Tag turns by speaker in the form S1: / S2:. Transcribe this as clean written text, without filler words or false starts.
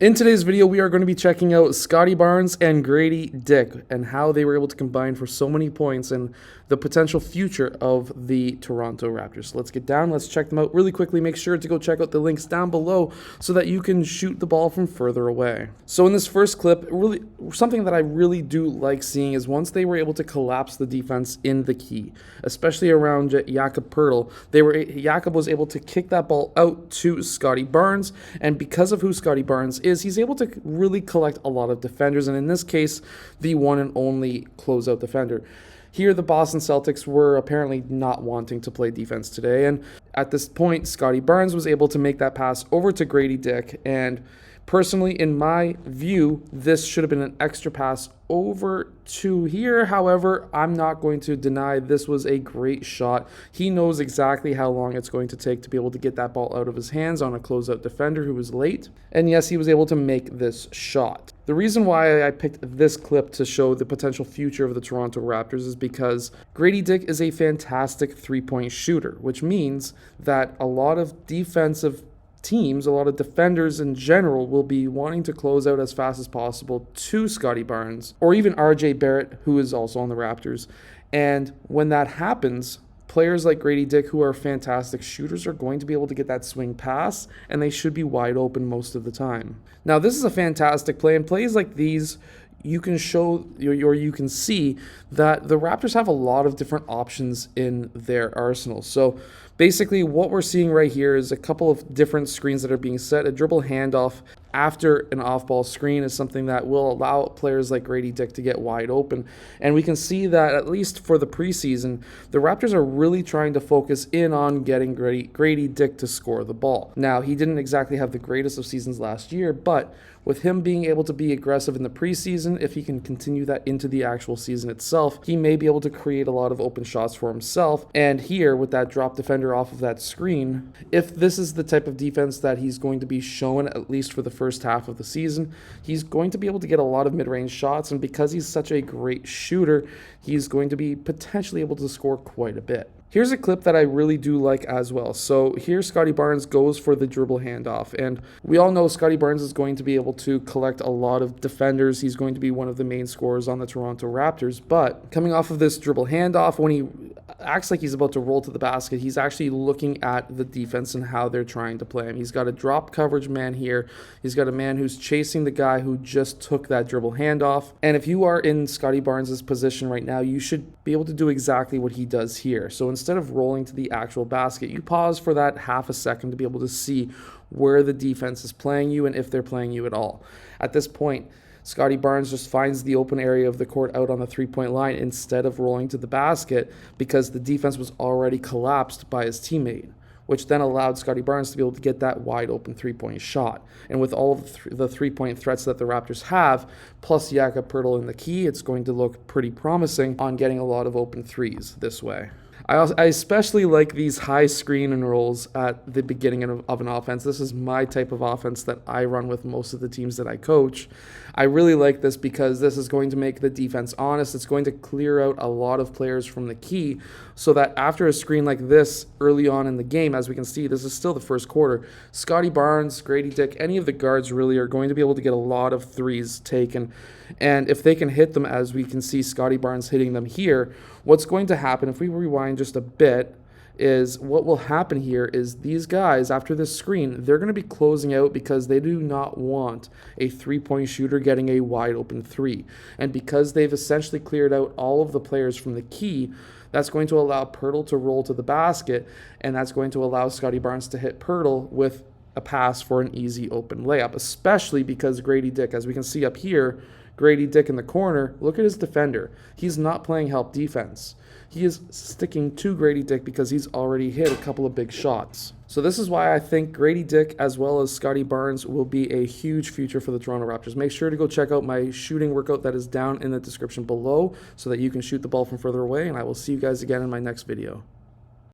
S1: In today's video, we are going to be checking out Scottie Barnes and Gradey Dick and how they were able to combine for so many points and the potential future of the Toronto Raptors. So let's get down, let's check them out really quickly. Make sure to go check out the links down below so that you can shoot the ball from further away. So in this first clip, really something that I really do like seeing is once they were able to collapse the defense in the key, especially around Jakob Poeltl, Jakob was able to kick that ball out to Scottie Barnes, and because of who Scottie Barnes is, he's able to really collect a lot of defenders, and in this case, the one and only closeout defender. Here, the Boston Celtics were apparently not wanting to play defense today, and at this point, Scottie Barnes was able to make that pass over to Gradey Dick, and personally, in my view, this should have been an extra pass over to here. However, I'm not going to deny this was a great shot. He knows exactly how long it's going to take to be able to get that ball out of his hands on a closeout defender who was late. And yes, he was able to make this shot. The reason why I picked this clip to show the potential future of the Toronto Raptors is because Gradey Dick is a fantastic three-point shooter, which means that a lot of defensive teams, a lot of defenders in general, will be wanting to close out as fast as possible to Scottie Barnes or even RJ Barrett, who is also on the Raptors. And when that happens, players like Gradey Dick, who are fantastic shooters, are going to be able to get that swing pass, and they should be wide open most of the time. Now, this is a fantastic play, and plays like these, you can show, or you can see that the Raptors have a lot of different options in their arsenal. So basically what we're seeing right here is a couple of different screens that are being set. A dribble handoff after an off-ball screen is something that will allow players like Gradey Dick to get wide open. And we can see that, at least for the preseason, the Raptors are really trying to focus in on getting Gradey Dick to score the ball. Now, he didn't exactly have the greatest of seasons last year, but with him being able to be aggressive in the preseason, if he can continue that into the actual season itself, he may be able to create a lot of open shots for himself. And here, with that drop defender off of that screen, if this is the type of defense that he's going to be shown, at least for the first half of the season, he's going to be able to get a lot of mid-range shots, and because he's such a great shooter, he's going to be potentially able to score quite a bit. Here's a clip that I really do like as well. So here Scottie Barnes goes for the dribble handoff, and we all know Scottie Barnes is going to be able to collect a lot of defenders. He's going to be one of the main scorers on the Toronto Raptors, but coming off of this dribble handoff, when he acts like he's about to roll to the basket, he's actually looking at the defense and how they're trying to play him. He's got a drop coverage man here. He's got a man who's chasing the guy who just took that dribble handoff, and if you are in Scottie Barnes' position right now, you should be able to do exactly what he does here. So instead of rolling to the actual basket, you pause for that half a second to be able to see where the defense is playing you and if they're playing you at all. At this point, Scottie Barnes just finds the open area of the court out on the three-point line instead of rolling to the basket because the defense was already collapsed by his teammate, which then allowed Scottie Barnes to be able to get that wide open three-point shot. And with all of the three-point threats that the Raptors have, plus Jakob Poeltl in the key, it's going to look pretty promising on getting a lot of open threes this way. I especially like these high screen and rolls at the beginning of an offense. This is my type of offense that I run with most of the teams that I coach. I really like this because this is going to make the defense honest. It's going to clear out a lot of players from the key so that after a screen like this early on in the game, as we can see, this is still the first quarter, Scottie Barnes, Gradey Dick, any of the guards really are going to be able to get a lot of threes taken. And if they can hit them, as we can see Scottie Barnes hitting them here, what's going to happen, if we rewind just a bit, is what will happen here is these guys, after this screen, they're going to be closing out because they do not want a three-point shooter getting a wide open three. And because they've essentially cleared out all of the players from the key, that's going to allow Poeltl to roll to the basket, and that's going to allow Scottie Barnes to hit Poeltl with a pass for an easy open layup, especially because Gradey Dick, as we can see up here, Gradey Dick in the corner, look at his defender. He's not playing help defense. He is sticking to Gradey Dick because he's already hit a couple of big shots. So this is why I think Gradey Dick as well as Scottie Barnes will be a huge future for the Toronto Raptors. Make sure to go check out my shooting workout that is down in the description below so that you can shoot the ball from further away, and I will see you guys again in my next video.